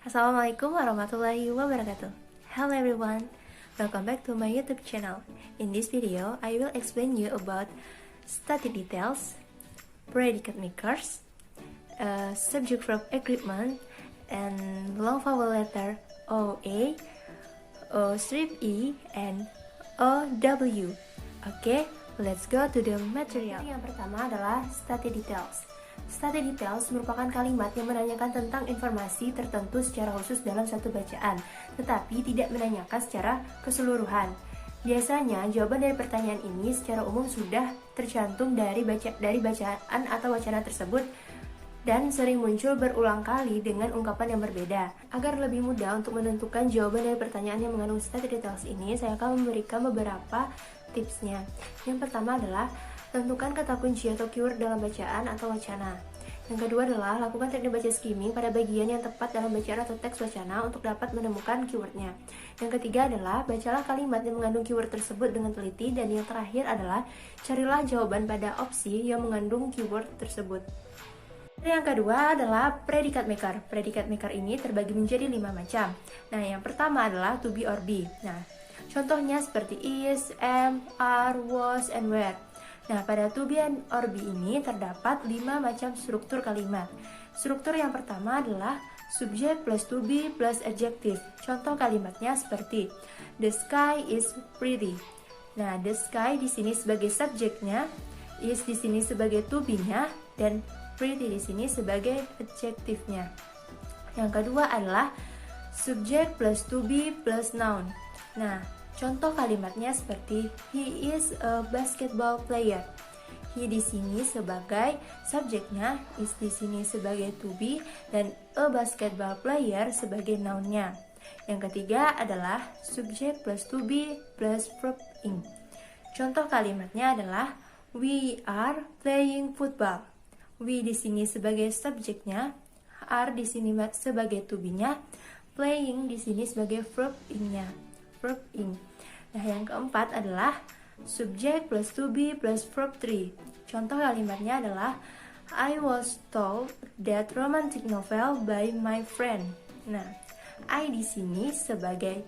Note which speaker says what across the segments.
Speaker 1: Assalamualaikum warahmatullahi wabarakatuh. Hello everyone, welcome back to my YouTube channel. In this video, I will explain you about study details, predicate makers, subject verb agreement, and long vowel letter OA, O strip E, and OW. Okay, let's go to the material. Yang pertama adalah study details. Study details merupakan kalimat yang menanyakan tentang informasi tertentu secara khusus dalam satu bacaan, tetapi tidak menanyakan secara keseluruhan. Biasanya, jawaban dari pertanyaan ini secara umum sudah tercantum dari bacaan atau wacana tersebut dan sering muncul berulang kali dengan ungkapan yang berbeda. Agar lebih mudah untuk menentukan jawaban dari pertanyaan yang mengandung study details ini, saya akan memberikan beberapa tipsnya. Yang pertama adalah tentukan kata kunci atau keyword dalam bacaan atau wacana. Yang kedua adalah lakukan teknik baca skimming pada bagian yang tepat dalam bacaan atau teks wacana untuk dapat menemukan keywordnya. Yang ketiga adalah bacalah kalimat yang mengandung keyword tersebut dengan teliti. Dan yang terakhir adalah carilah jawaban pada opsi yang mengandung keyword tersebut. Dan yang kedua adalah predikat maker. Predikat maker ini terbagi menjadi 5 macam. Nah, yang pertama adalah to be or be. Nah, contohnya seperti is, am, are, was, and were. Nah, pada to be or be ini terdapat 5 macam struktur kalimat. Struktur yang pertama adalah subject plus to be plus adjective. Contoh kalimatnya seperti the sky is pretty. Nah, the sky di sini sebagai subjeknya, is di sini sebagai to be-nya, dan pretty di sini sebagai adjektifnya. Yang kedua adalah subject plus to be plus noun. Nah, contoh kalimatnya seperti he is a basketball player. He di sini sebagai subjeknya, is di sini sebagai to be, dan a basketball player sebagai nounnya. Yang ketiga adalah subject plus to be plus verb ing. Contoh kalimatnya adalah we are playing football. We di sini sebagai subjeknya, are di sini sebagai to be-nya, playing di sini sebagai verb ing-nya. Verb ing. Nah, yang keempat adalah subject plus to be plus verb 3. Contoh kalimatnya adalah I was told that romantic novel by my friend. Nah, I di sini sebagai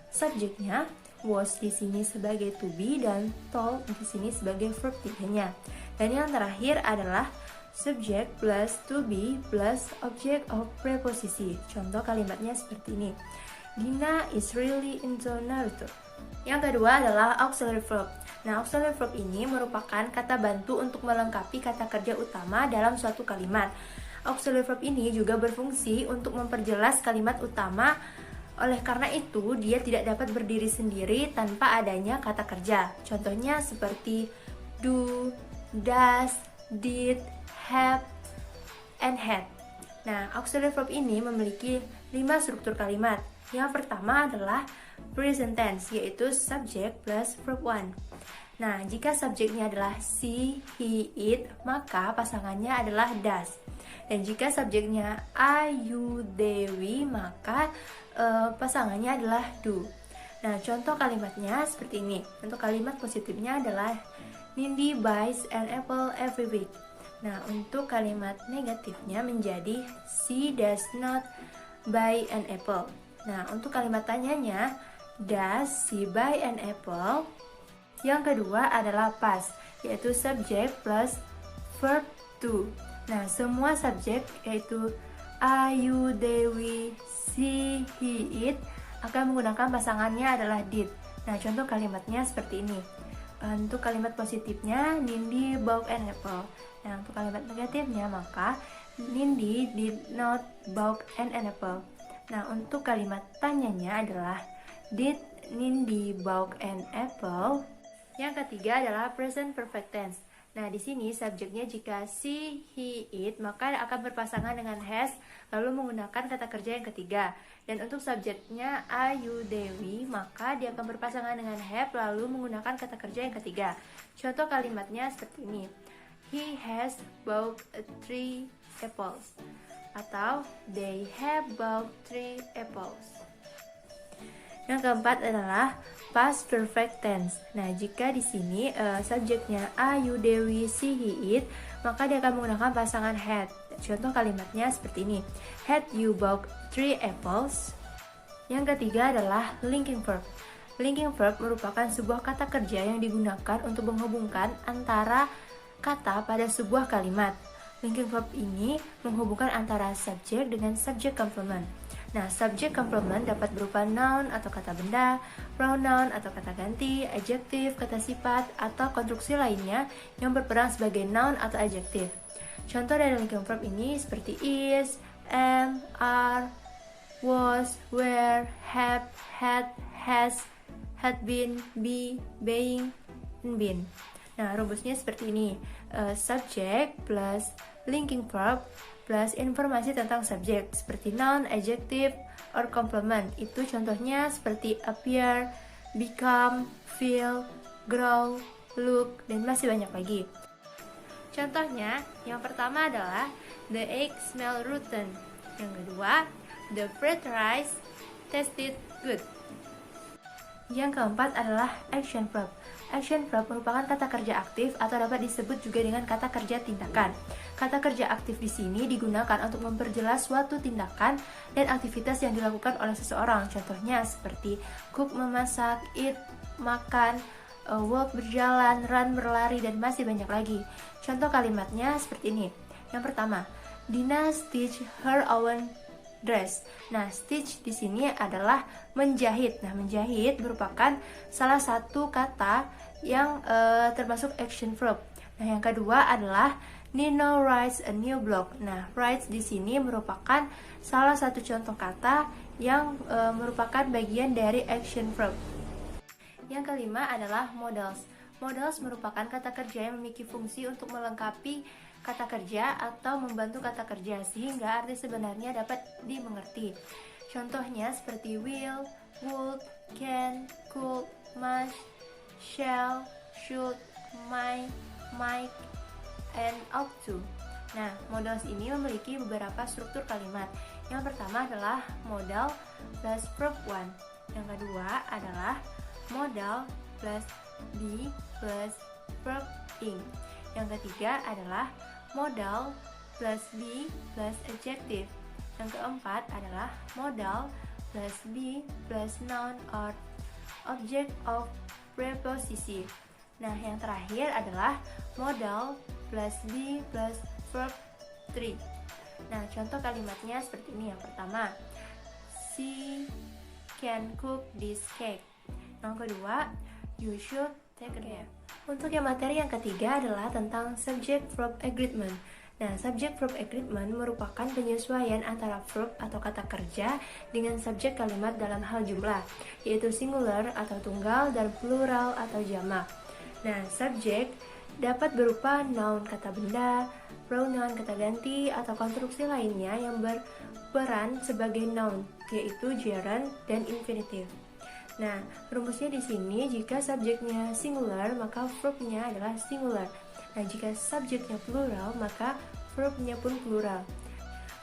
Speaker 1: subjeknya, was di sini sebagai to be, dan told di sini sebagai verb 3-nya. Dan yang terakhir adalah subject plus to be plus object of preposisi. Contoh kalimatnya seperti ini. Dina is really into Naruto. Yang kedua adalah auxiliary verb. Nah, auxiliary verb ini merupakan kata bantu untuk melengkapi kata kerja utama dalam suatu kalimat. Auxiliary verb ini juga berfungsi untuk memperjelas kalimat utama. Oleh karena itu, dia tidak dapat berdiri sendiri tanpa adanya kata kerja. Contohnya seperti do, does, did, have, and had. Nah, auxiliary verb ini memiliki 5 struktur kalimat. Yang pertama adalah present tense, yaitu subject plus verb 1. Nah, jika subjeknya adalah she, he, it, maka pasangannya adalah does. Dan jika subjeknya I, you, they, we, maka pasangannya adalah do. Nah, contoh kalimatnya seperti ini. Untuk kalimat positifnya adalah Nindi buys an apple every week. Nah, untuk kalimat negatifnya menjadi she does not buy an apple. Nah, untuk kalimat tanyanya, does she buy an apple? Yang kedua adalah past, yaitu subject plus verb to. Nah, semua subjek yaitu I, you, they, we, she, he, it akan menggunakan pasangannya adalah did. Nah, contoh kalimatnya seperti ini. Untuk kalimat positifnya, Nindi bought an apple. Nah, untuk kalimat negatifnya, maka Nindi did not bought an apple. Nah, untuk kalimat tanyanya adalah did Nindi bought an apple? Yang ketiga adalah present perfect tense. Nah, di sini subjeknya jika she, he, it, maka akan berpasangan dengan has, lalu menggunakan kata kerja yang ketiga. Dan untuk subjeknya I, you, they, we, maka dia akan berpasangan dengan have, lalu menggunakan kata kerja yang ketiga. Contoh kalimatnya seperti ini. He has bought 3 apples. Atau they have bought 3 apples. Yang keempat adalah past perfect tense. Nah, jika di sini subjeknya I, you, they, we, she, he, it, maka dia akan menggunakan pasangan had. Contoh kalimatnya seperti ini. Had you bought 3 apples? Yang ketiga adalah linking verb. Linking verb merupakan sebuah kata kerja yang digunakan untuk menghubungkan antara kata pada sebuah kalimat. Linking verb ini menghubungkan antara subjek dengan subject complement. Nah, subject complement dapat berupa noun atau kata benda, pronoun atau kata ganti, adjektif, kata sifat, atau konstruksi lainnya yang berperan sebagai noun atau adjektif. Contoh dari linking verb ini seperti is, am, are, was, were, have, had, has, had been, be, being, and been. Nah, rumusnya seperti ini. Subject plus linking verb plus informasi tentang subjek seperti noun, adjective, or complement. Itu contohnya seperti appear, become, feel, grow, look, dan masih banyak lagi. Contohnya, yang pertama adalah the egg smell rotten. Yang kedua, the fried rice tasted good. Yang keempat adalah action verb. Action verb merupakan kata kerja aktif atau dapat disebut juga dengan kata kerja tindakan. Kata kerja aktif di sini digunakan untuk memperjelas suatu tindakan dan aktivitas yang dilakukan oleh seseorang. Contohnya seperti cook memasak, eat makan, walk berjalan, run berlari, dan masih banyak lagi. Contoh kalimatnya seperti ini. Yang pertama, Dina stitch her own dress. Nah, stitch di sini adalah menjahit. Nah, menjahit merupakan salah satu kata yang termasuk action verb. Nah, yang kedua adalah Nino writes a new blog. Nah, writes di sini merupakan salah satu contoh kata yang merupakan bagian dari action verb. Yang kelima adalah modals. Modals merupakan kata kerja yang memiliki fungsi untuk melengkapi kata kerja atau membantu kata kerja sehingga arti sebenarnya dapat dimengerti. Contohnya seperti will, would, can, could, must, shall, should, might, and ought to. Nah, modals ini memiliki beberapa struktur kalimat. Yang pertama adalah modal plus verb one. Yang kedua adalah modal plus be plus verb ing. Yang ketiga adalah modal plus be plus adjective. Yang keempat adalah modal plus be plus noun or object of preposition. Nah, yang terakhir adalah modal plus be plus verb 3. Nah, contoh kalimatnya seperti ini. Yang pertama, she can cook this cake. Yang kedua, you should take a nap. Untuk yang materi yang ketiga adalah tentang subject verb agreement. Nah, subject verb agreement merupakan penyesuaian antara verb atau kata kerja dengan subjek kalimat dalam hal jumlah, yaitu singular atau tunggal dan plural atau jamak. Nah, subjek dapat berupa noun kata benda, pronoun kata ganti, atau konstruksi lainnya yang berperan sebagai noun, yaitu gerund dan infinitive. Nah, rumusnya di sini jika subjeknya singular maka verbnya adalah singular. Nah, jika subjeknya plural maka verbnya pun plural.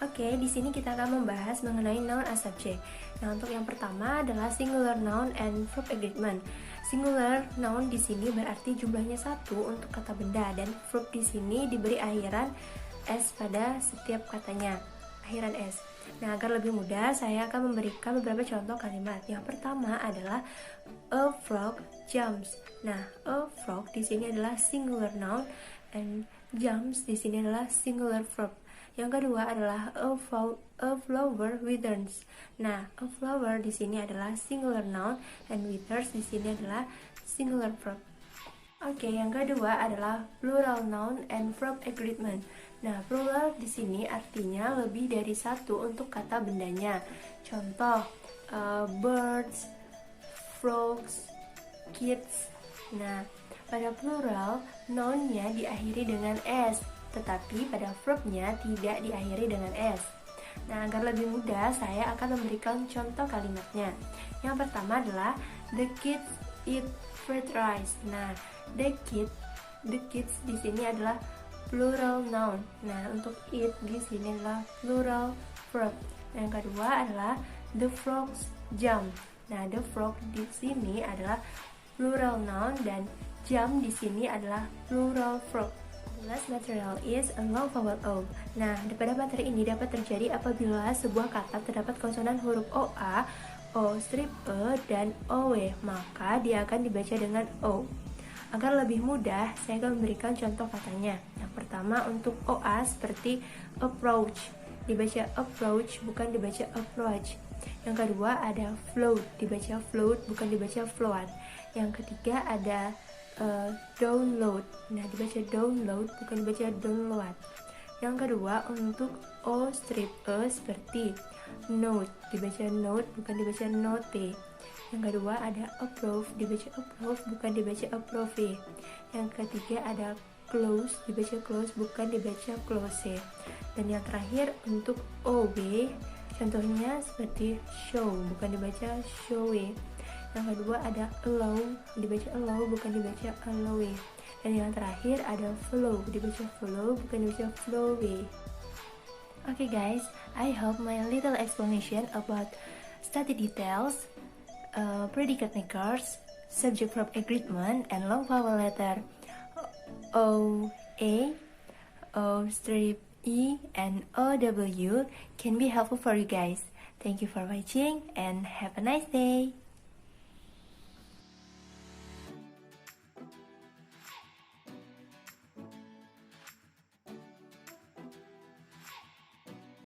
Speaker 1: Oke, di sini kita akan membahas mengenai noun as subject. Nah, untuk yang pertama adalah singular noun and verb agreement. Singular noun di sini berarti jumlahnya satu untuk kata benda dan verb di sini diberi akhiran s pada setiap katanya. Akhiran s. Nah, agar lebih mudah, saya akan memberikan beberapa contoh kalimat. Yang pertama adalah a frog jumps. Nah, a frog di sini adalah singular noun and jumps di sini adalah singular verb. Yang kedua adalah a flower withers. Nah, a flower di sini adalah singular noun and withers di sini adalah singular verb. Oke, yang kedua adalah plural noun and verb agreement. Nah, plural di sini artinya lebih dari satu untuk kata bendanya. Contoh, birds, frogs, kids. Nah, pada plural, nounnya diakhiri dengan s, tetapi pada verbnya tidak diakhiri dengan s. Nah, agar lebih mudah, saya akan memberikan contoh kalimatnya. Yang pertama adalah the kids eat fried rice. Nah, the kids di sini adalah plural noun. Nah, untuk eat di sini adalah plural verb. Yang kedua adalah the frogs jump. Nah, the frog di sini adalah plural noun dan jump di sini adalah plural verb. last material is a long vowel O. Nah, pada materi ini dapat terjadi apabila sebuah kata terdapat konsonan huruf OA, O strip E, dan OW, maka dia akan dibaca dengan O. Agar lebih mudah, saya akan memberikan contoh katanya. Yang pertama untuk OA seperti approach, dibaca approach bukan dibaca approach. Yang kedua ada float, dibaca float bukan dibaca float. Yang ketiga ada download, nah dibaca download bukan dibaca download. Yang kedua untuk O strip E seperti note, dibaca note bukan dibaca note. Yang kedua ada approve, dibaca approve bukan dibaca approve. Yang ketiga ada close, dibaca close bukan dibaca close. Dan yang terakhir untuk OW, contohnya seperti show bukan dibaca show. Yang kedua ada allow, dibaca allow bukan dibaca allow. Dan yang terakhir ada flow, dibaca flow bukan dibaca flow. Okay guys, I hope my little explanation about study details, predicate makers, subject verb agreement, and long vowel letter O, A, O strip E, and OW can be helpful for you guys. Thank you for watching and have a nice day.